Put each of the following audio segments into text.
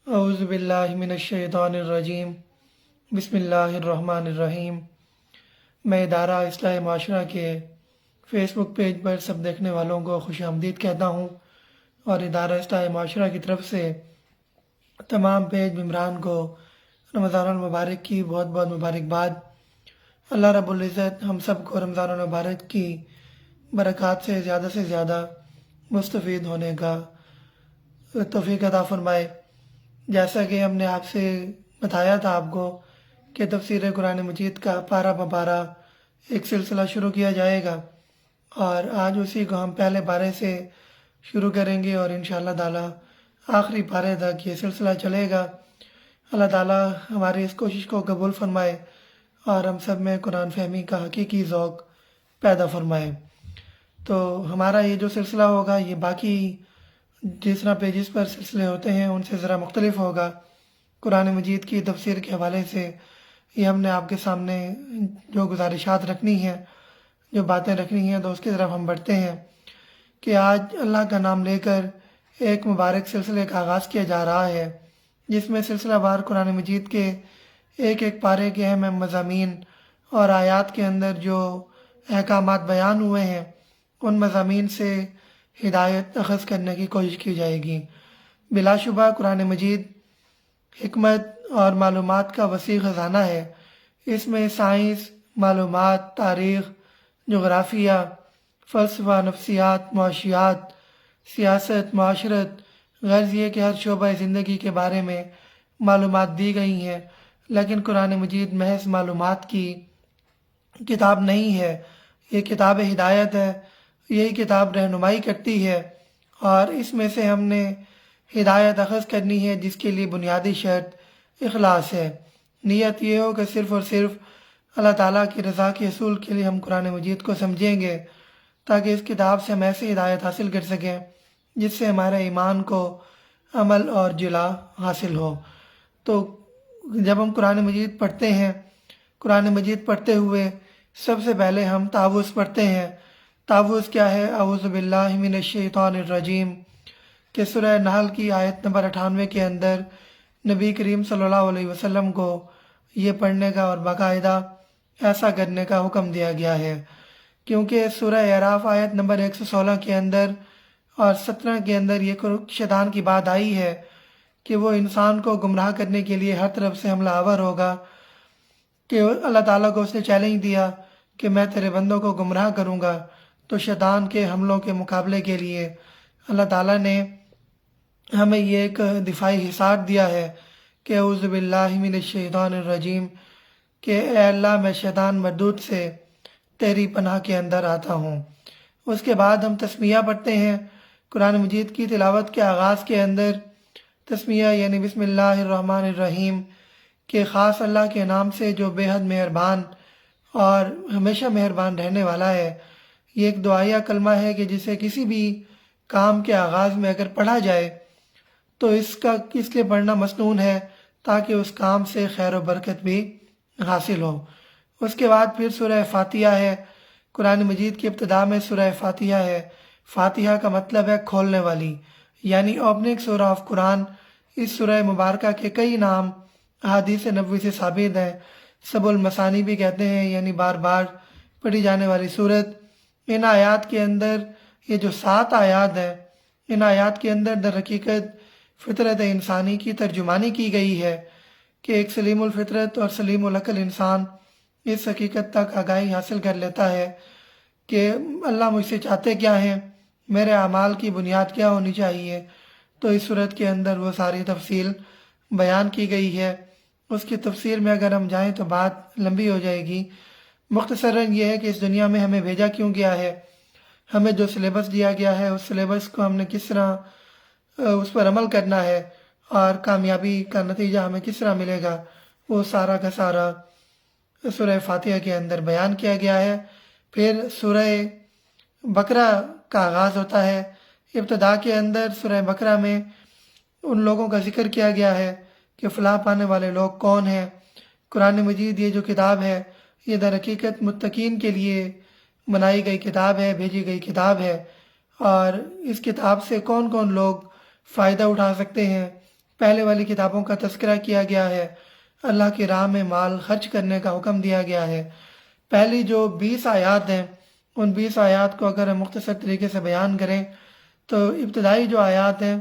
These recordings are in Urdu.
اعوذ باللہ من الشیطان الرجیم بسم اللہ الرحمن الرحیم۔ میں ادارہ اصلاح معاشرہ کے فیس بک پیج پر سب دیکھنے والوں کو خوش آمدید کہتا ہوں، اور ادارہ اصلاح معاشرہ کی طرف سے تمام پیج ممبران کو رمضان المبارک کی بہت بہت مبارکباد۔ اللہ رب العزت ہم سب کو رمضان المبارک کی برکات سے زیادہ مستفید ہونے کا توفیق عطا فرمائے۔ جیسا کہ ہم نے آپ سے بتایا تھا آپ کو کہ تفسیر قرآن مجید کا پارہ بپارہ ایک سلسلہ شروع کیا جائے گا، اور آج اسی کو ہم پہلے پارے سے شروع کریں گے اور انشاءاللہ تعالی آخری پارے تک یہ سلسلہ چلے گا۔ اللہ تعالی ہماری اس کوشش کو قبول فرمائے اور ہم سب میں قرآن فہمی کا حقیقی ذوق پیدا فرمائے۔ تو ہمارا یہ جو سلسلہ ہوگا یہ باقی جس طرح پیجز پر سلسلے ہوتے ہیں ان سے ذرا مختلف ہوگا۔ قرآن مجید کی تفسیر کے حوالے سے یہ ہم نے آپ کے سامنے جو گزارشات رکھنی ہیں، جو باتیں رکھنی ہیں، تو اس کی طرف ہم بڑھتے ہیں کہ آج اللہ کا نام لے کر ایک مبارک سلسلے کا آغاز کیا جا رہا ہے، جس میں سلسلہ وار قرآن مجید کے ایک ایک پارے کے اہم مضامین اور آیات کے اندر جو احکامات بیان ہوئے ہیں ان مضامین سے ہدایت اخذ کرنے کی کوشش کی جائے گی۔ بلا شبہ قرآن مجید حکمت اور معلومات کا وسیع خزانہ ہے۔ اس میں سائنس، معلومات، تاریخ، جغرافیہ، فلسفہ، نفسیات، معاشیات، سیاست، معاشرت، غرض یہ کہ ہر شعبہ زندگی کے بارے میں معلومات دی گئی ہیں۔ لیکن قرآن مجید محض معلومات کی کتاب نہیں ہے، یہ کتاب ہدایت ہے۔ یہی کتاب رہنمائی کرتی ہے، اور اس میں سے ہم نے ہدایت اخذ کرنی ہے جس کے لیے بنیادی شرط اخلاص ہے۔ نیت یہ ہو کہ صرف اور صرف اللہ تعالیٰ کی رضا کے حصول کے لیے ہم قرآن مجید کو سمجھیں گے، تاکہ اس کتاب سے ہم ایسی ہدایت حاصل کر سکیں جس سے ہمارے ایمان کو عمل اور جلا حاصل ہو۔ تو جب ہم قرآن مجید پڑھتے ہیں، قرآن مجید پڑھتے ہوئے سب سے پہلے ہم تعوذ پڑھتے ہیں۔ تعوذ کیا ہے؟ اعوذ باللہ من الشیطان الرجیم کہ سورہ نحل کی آیت نمبر 98 کے اندر نبی کریم صلی اللہ علیہ وسلم کو یہ پڑھنے کا اور باقاعدہ ایسا کرنے کا حکم دیا گیا ہے، کیونکہ سورہ اعراف آیت نمبر 116 کے اندر اور 17 کے اندر یہ شیطان کی بات آئی ہے کہ وہ انسان کو گمراہ کرنے کے لیے ہر طرف سے حملہ آور ہوگا، کہ اللہ تعالیٰ کو اس نے چیلنج دیا کہ میں تیرے بندوں کو گمراہ کروں گا۔ تو شیطان کے حملوں کے مقابلے کے لیے اللہ تعالیٰ نے ہمیں یہ ایک دفاعی حصار دیا ہے کہ اعوذ باللہ من الشیطان الرجیم کہ اے اللہ میں شیطان مردود سے تیری پناہ کے اندر آتا ہوں۔ اس کے بعد ہم تسمیہ پڑھتے ہیں۔ قرآن مجید کی تلاوت کے آغاز کے اندر تسمیہ یعنی بسم اللہ الرحمن الرحیم کہ خاص اللہ کے نام سے جو بے حد مہربان اور ہمیشہ مہربان رہنے والا ہے۔ یہ ایک دعائیہ کلمہ ہے کہ جسے کسی بھی کام کے آغاز میں اگر پڑھا جائے تو اس لیے پڑھنا مسنون ہے تاکہ اس کام سے خیر و برکت بھی حاصل ہو۔ اس کے بعد پھر سورہ فاتحہ ہے۔ قرآن مجید کی ابتدا میں سورہ فاتحہ ہے۔ فاتحہ کا مطلب ہے کھولنے والی، یعنی اوپننگ سورہ آف قرآن۔ اس سورہ مبارکہ کے کئی نام احادیث نبوی سے ثابت ہیں۔ سب المثانی بھی کہتے ہیں، یعنی بار بار پڑھی جانے والی صورت۔ ان آیات کے اندر یہ جو 7 آیات ہیں، ان آیات کے اندر در حقیقت فطرت انسانی کی ترجمانی کی گئی ہے کہ ایک سلیم الفطرت اور سلیم العقل انسان اس حقیقت تک آگاہی حاصل کر لیتا ہے کہ اللہ مجھ سے چاہتے کیا ہیں، میرے اعمال کی بنیاد کیا ہونی چاہیے۔ تو اس صورت کے اندر وہ ساری تفصیل بیان کی گئی ہے۔ اس کی تفصیل میں اگر ہم جائیں تو بات لمبی ہو جائے گی۔ مختصراً یہ ہے کہ اس دنیا میں ہمیں بھیجا کیوں گیا ہے، ہمیں جو سلیبس دیا گیا ہے اس سلیبس کو ہم نے کس طرح اس پر عمل کرنا ہے، اور کامیابی کا نتیجہ ہمیں کس طرح ملے گا، وہ سارا کا سارا سورہ فاتحہ کے اندر بیان کیا گیا ہے۔ پھر سورہ بقرہ کا آغاز ہوتا ہے۔ ابتدا کے اندر سورہ بقرہ میں ان لوگوں کا ذکر کیا گیا ہے کہ فلاح پانے والے لوگ کون ہیں۔ قرآن مجید یہ جو کتاب ہے یہ در حقیقت متقین کے لیے بنائی گئی کتاب ہے، بھیجی گئی کتاب ہے، اور اس کتاب سے کون کون لوگ فائدہ اٹھا سکتے ہیں، پہلے والی کتابوں کا تذکرہ کیا گیا ہے، اللہ کی راہ میں مال خرچ کرنے کا حکم دیا گیا ہے۔ پہلی جو 20 آیات ہیں، ان 20 آیات کو اگر ہم مختصر طریقے سے بیان کریں تو ابتدائی جو آیات ہیں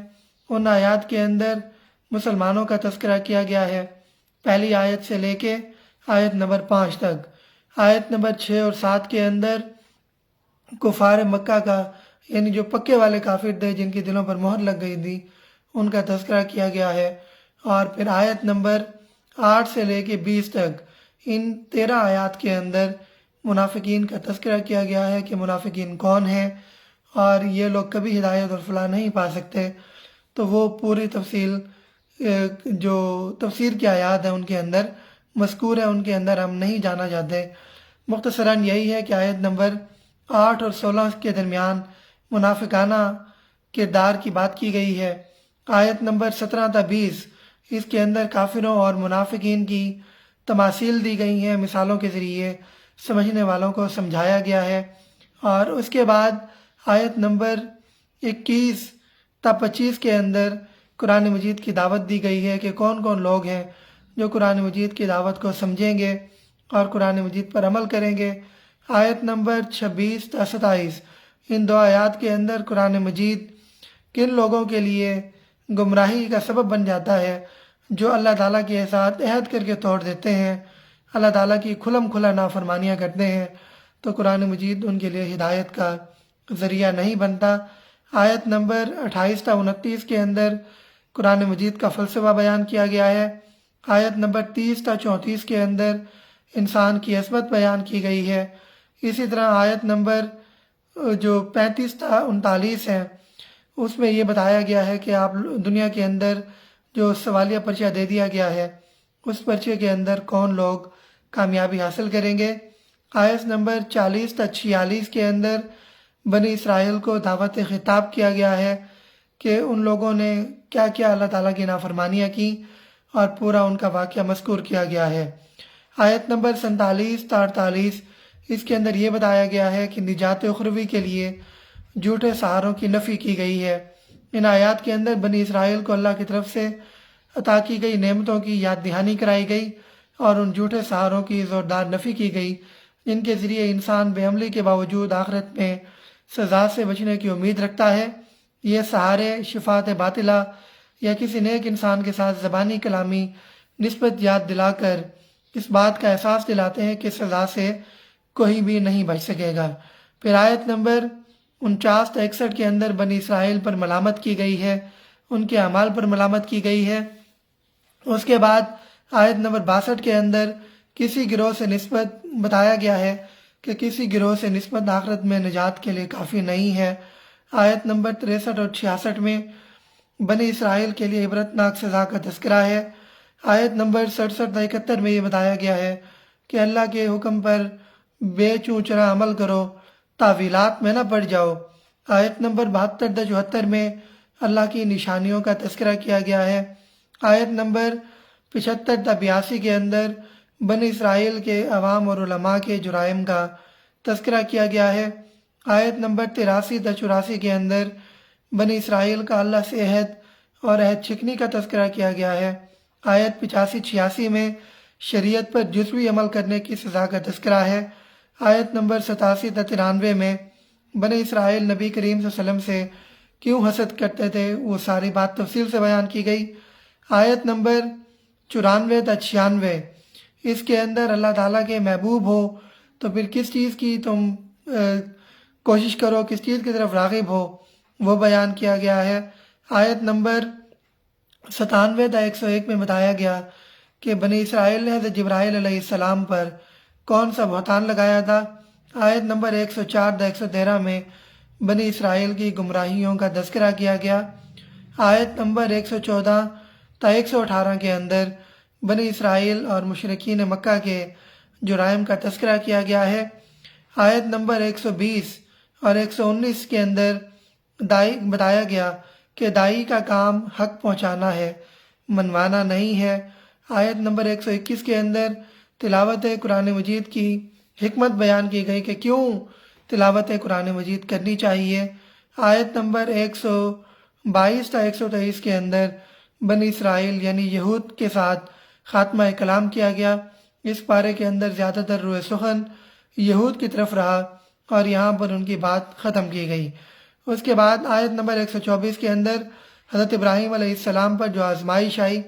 ان آیات کے اندر مسلمانوں کا تذکرہ کیا گیا ہے، پہلی آیت سے لے کے آیت نمبر 5 تک۔ آیت نمبر 6 اور 7 کے اندر کفار مکہ کا، یعنی جو پکے والے کافر تھے جن کے دلوں پر مہر لگ گئی تھی، ان کا تذکرہ کیا گیا ہے۔ اور پھر آیت نمبر 8 سے لے کے 20 تک ان 13 آیات کے اندر منافقین کا تذکرہ کیا گیا ہے کہ منافقین کون ہیں اور یہ لوگ کبھی ہدایت اور فلاح نہیں پا سکتے۔ تو وہ پوری تفصیل جو تفسیر کی آیات ہیں ان کے اندر مذکور ہے، ان کے اندر ہم نہیں جانا چاہتے۔ مختصراً یہی ہے کہ آیت نمبر 8 اور 16 کے درمیان منافقانہ کردار کی بات کی گئی ہے۔ آیت نمبر 17 تا 20 اس کے اندر کافروں اور منافقین کی تماثیل دی گئی ہیں، مثالوں کے ذریعے سمجھنے والوں کو سمجھایا گیا ہے۔ اور اس کے بعد آیت نمبر 21 تا 25 کے اندر قرآن مجید کی دعوت دی گئی ہے کہ کون کون لوگ ہیں جو قرآن مجید کی دعوت کو سمجھیں گے اور قرآن مجید پر عمل کریں گے۔ آیت نمبر 26 تا 27 ان 2 آیات کے اندر قرآن مجید کن لوگوں کے لیے گمراہی کا سبب بن جاتا ہے جو اللہ تعالیٰ کے ساتھ عہد کر کے توڑ دیتے ہیں، اللہ تعالیٰ کی کھلم کھلا نافرمانیاں کرتے ہیں، تو قرآن مجید ان کے لیے ہدایت کا ذریعہ نہیں بنتا۔ آیت نمبر 28 تا 29 کے اندر قرآن مجید کا فلسفہ بیان کیا گیا ہے۔ آیت نمبر 30 تا 34 کے اندر انسان کی عصمت بیان کی گئی ہے۔ اسی طرح آیت نمبر جو 35 تا 39 ہے اس میں یہ بتایا گیا ہے کہ آپ دنیا کے اندر جو سوالیہ پرچہ دے دیا گیا ہے اس پرچے کے اندر کون لوگ کامیابی حاصل کریں گے۔ آیت نمبر 40 تا 46 کے اندر بنی اسرائیل کو دعوت خطاب کیا گیا ہے کہ ان لوگوں نے کیا کیا اللہ تعالیٰ کی نافرمانیاں کی اور پورا ان کا واقعہ مذکور کیا گیا ہے۔ آیت نمبر 47 تا 48 اس کے اندر یہ بتایا گیا ہے کہ نجات اخروی کے لیے جھوٹے سہاروں کی نفی کی گئی ہے۔ ان آیات کے اندر بنی اسرائیل کو اللہ کی طرف سے عطا کی گئی نعمتوں کی یاد دہانی کرائی گئی اور ان جھوٹے سہاروں کی زوردار نفی کی گئی جن کے ذریعے انسان بے عملی کے باوجود آخرت میں سزا سے بچنے کی امید رکھتا ہے۔ یہ سہارے شفاعت باطلہ یا کسی نیک انسان کے ساتھ زبانی کلامی نسبت یاد دلا کر اس بات کا احساس دلاتے ہیں کہ سزا سے کوئی بھی نہیں بچ سکے گا۔ پھر آیت نمبر 49 تا 61 کے اندر بنی اسرائیل پر ملامت کی گئی ہے، ان کے اعمال پر ملامت کی گئی ہے۔ اس کے بعد آیت نمبر 62 کے اندر کسی گروہ سے نسبت بتایا گیا ہے کہ کسی گروہ سے نسبت آخرت میں نجات کے لیے کافی نہیں ہے۔ آیت نمبر 63 اور 66 میں بنی اسرائیل کے لیے عبرتناک سزا کا تذکرہ ہے۔ آیت نمبر 67 تا 71 میں یہ بتایا گیا ہے کہ اللہ کے حکم پر بے چوں چرا عمل کرو، تعویلات میں نہ پڑ جاؤ۔ آیت نمبر 72 تا 74 میں اللہ کی نشانیوں کا تذکرہ کیا گیا ہے۔ آیت نمبر 75 تا 82 کے اندر بنی اسرائیل کے عوام اور علماء کے جرائم کا تذکرہ کیا گیا ہے۔ آیت نمبر 83 تا 84 کے اندر بنی اسرائیل کا اللہ سے عہد اور عہد چھکنی کا تذکرہ کیا گیا ہے۔ آیت 85-86 میں شریعت پر جزوی عمل کرنے کی سزا کا تذکرہ ہے۔ آیت نمبر 87 تا 93 میں بنی اسرائیل نبی کریم صلی اللہ علیہ وسلم سے کیوں حسد کرتے تھے وہ ساری بات تفصیل سے بیان کی گئی۔ آیت نمبر 94 تا 96 اس کے اندر اللہ تعالیٰ کے محبوب ہو تو پھر کس چیز کی تم کوشش کرو، کس چیز کی طرف راغب ہو، وہ بیان کیا گیا ہے۔ آیت نمبر 97 تا 101 میں بتایا گیا کہ بنی اسرائیل نے حضرت جبرائیل علیہ السلام پر کون سا بہتان لگایا تھا۔ آیت نمبر 104 تا 113 میں بنی اسرائیل کی گمراہیوں کا تذکرہ کیا گیا۔ آیت نمبر 114 تا 118 کے اندر بنی اسرائیل اور مشرکین مکہ کے جرائم کا تذکرہ کیا گیا ہے۔ آیت نمبر 120 اور 119 کے اندر بتایا گیا کہ دائی کا کام حق پہنچانا ہے، منوانا نہیں ہے۔ آیت نمبر 121 کے اندر تلاوت قرآن مجید کی حکمت بیان کی گئی کہ کیوں تلاوت قرآن مجید کرنی چاہیے۔ آیت نمبر 122 تا 123 کے اندر بنی اسرائیل یعنی یہود کے ساتھ خاتمہ کلام کیا گیا۔ اس پارے کے اندر زیادہ تر روح سخن یہود کی طرف رہا اور یہاں پر ان کی بات ختم کی گئی۔ اس کے بعد آیت نمبر 124 کے اندر حضرت ابراہیم علیہ السلام پر جو آزمائش آئی،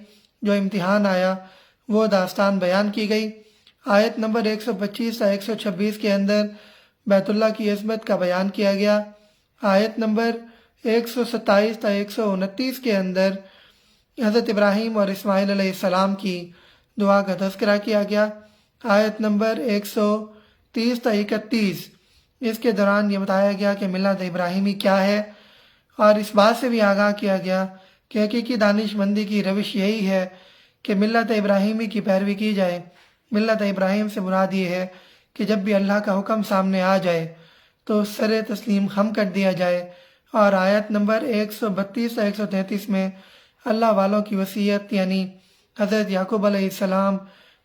جو امتحان آیا، وہ داستان بیان کی گئی۔ آیت نمبر 125 تا 126 کے اندر بیت اللہ کی عظمت کا بیان کیا گیا۔ آیت نمبر 127 تا 129 کے اندر حضرت ابراہیم اور اسماعیل علیہ السلام کی دعا کا تذکرہ کیا گیا۔ آیت نمبر 130 تا 31 اس کے دوران یہ بتایا گیا کہ ملت ابراہیمی کیا ہے، اور اس بات سے بھی آگاہ کیا گیا کہ حقیقی دانش مندی کی روش یہی ہے کہ ملت ابراہیمی کی پیروی کی جائے۔ ملت ابراہیم سے مراد یہ ہے کہ جب بھی اللہ کا حکم سامنے آ جائے تو سر تسلیم خم کر دیا جائے، اور آیت نمبر 132 تا 133 میں اللہ والوں کی وصیت یعنی حضرت یعقوب علیہ السلام،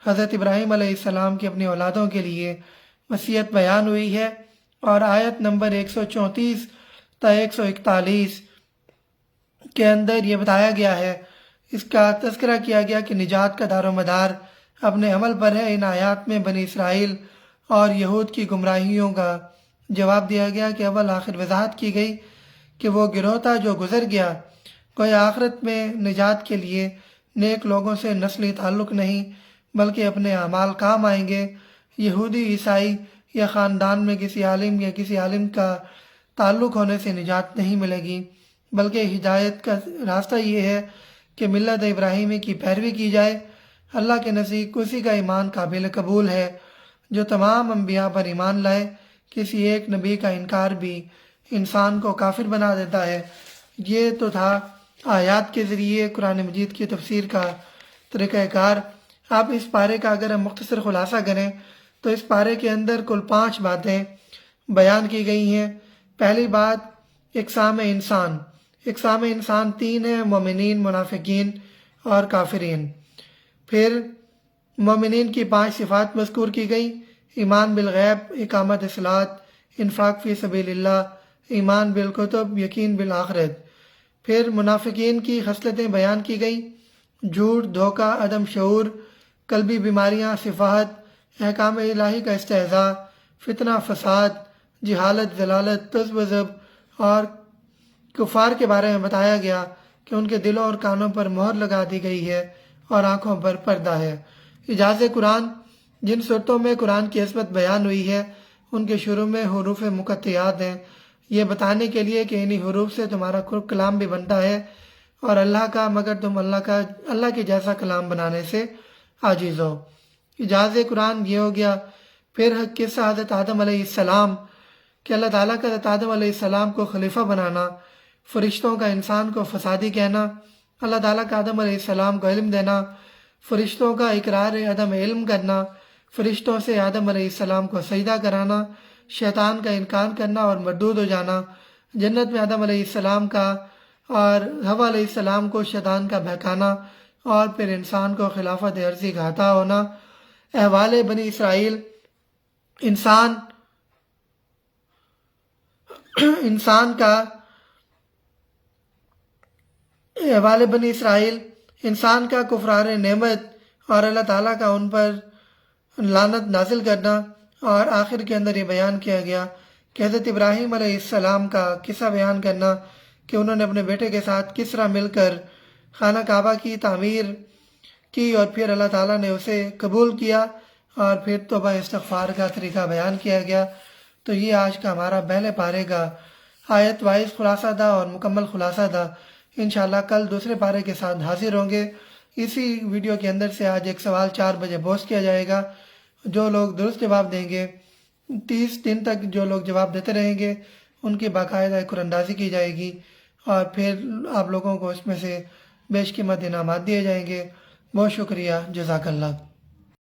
حضرت ابراہیم علیہ السلام کی اپنی اولادوں کے لیے وصیت بیان ہوئی ہے۔ اور آیت نمبر 134 تا 141 کے اندر یہ بتایا گیا ہے، اس کا تذکرہ کیا گیا کہ نجات کا دار و مدار اپنے عمل پر ہے۔ ان آیات میں بنی اسرائیل اور یہود کی گمراہیوں کا جواب دیا گیا کہ اول آخر وضاحت کی گئی کہ وہ گروہ تھا جو گزر گیا، کوئی آخرت میں نجات کے لیے نیک لوگوں سے نسلی تعلق نہیں بلکہ اپنے اعمال کام آئیں گے۔ یہودی، عیسائی یا خاندان میں کسی عالم یا کسی عالم کا تعلق ہونے سے نجات نہیں ملے گی، بلکہ ہدایت کا راستہ یہ ہے کہ ملت ابراہیمی کی پیروی کی جائے۔ اللہ کے نزدیک اسی کا ایمان قابل قبول ہے جو تمام انبیاء پر ایمان لائے۔ کسی ایک نبی کا انکار بھی انسان کو کافر بنا دیتا ہے۔ یہ تو تھا آیات کے ذریعے قرآن مجید کی تفسیر کا طریقہ کار۔ اب اس پارے کا اگر ہم مختصر خلاصہ کریں تو اس پارے کے اندر کل 5 باتیں بیان کی گئی ہیں۔ پہلی بات اقسام انسان۔ اقسام انسان 3 ہیں: مومنین، منافقین اور کافرین۔ پھر مومنین کی 5 صفات مذکور کی گئی: ایمان بالغیب، اقامت صلاۃ، انفاق فی سبیل اللہ، ایمان بالکتب، یقین بالآخرت۔ پھر منافقین کی خصلتیں بیان کی گئی: جھوٹ، دھوکہ، عدم شعور، قلبی بیماریاں، سفاہت، احکام الہی کا استہزاء، فتنہ، فساد، جہالت، ضلالت، تذبذب۔ اور کفار کے بارے میں بتایا گیا کہ ان کے دلوں اور کانوں پر مہر لگا دی گئی ہے اور آنکھوں پر پردہ ہے۔ اعجاز قرآن۔ جن صورتوں میں قرآن کی عظمت بیان ہوئی ہے ان کے شروع میں حروف مقطعات ہیں، یہ بتانے کے لیے کہ انہی حروف سے تمہارا کلام بھی بنتا ہے اور اللہ کا، مگر تم اللہ کے جیسا کلام بنانے سے عاجز ہو۔ اعجاز قرآن یہ ہو گیا۔ پھر قصہ حضرت آدم علیہ السلام کہ اللہ تعالیٰ کا حضرت آدم علیہ السلام کو خلیفہ بنانا، فرشتوں کا انسان کو فسادی کہنا، اللہ تعالیٰ کا آدم علیہ السلام کو علم دینا، فرشتوں کا اقرار عدم علم کرنا، فرشتوں سے آدم علیہ السلام کو سجدہ کرانا، شیطان کا انکار کرنا اور مردود ہو جانا، جنت میں آدم علیہ السلام کا اور حوا علیہ السلام کو شیطان کا بہکانا، اور پھر انسان کو خلافت عرضی کا عطا ہونا۔ احوال بنی اسرائیل۔ احوال بنی اسرائیل، انسان کا کفران نعمت اور اللہ تعالیٰ کا ان پر لعنت نازل کرنا، اور آخر کے اندر یہ بیان کیا گیا کہ حضرت ابراہیم علیہ السلام کا قصہ بیان کرنا کہ انہوں نے اپنے بیٹے کے ساتھ کس طرح مل کر خانہ کعبہ کی تعمیر کی، اور پھر اللہ تعالیٰ نے اسے قبول کیا، اور پھر توبہ استغفار کا طریقہ بیان کیا گیا۔ تو یہ آج کا ہمارا پہلے پارے کا آیت وائز خلاصہ تھا اور مکمل خلاصہ تھا۔ انشاءاللہ کل دوسرے پارے کے ساتھ حاضر ہوں گے۔ اسی ویڈیو کے اندر سے آج ایک سوال 4 بجے پوسٹ کیا جائے گا۔ جو لوگ درست جواب دیں گے، 30 دن تک جو لوگ جواب دیتے رہیں گے ان کی باقاعدہ قرآن اندازی کی جائے گی، اور پھر آپ لوگوں کو اس میں سے بیش قیمت انعامات دیے جائیں گے۔ بہت شکریہ، جزاک اللہ۔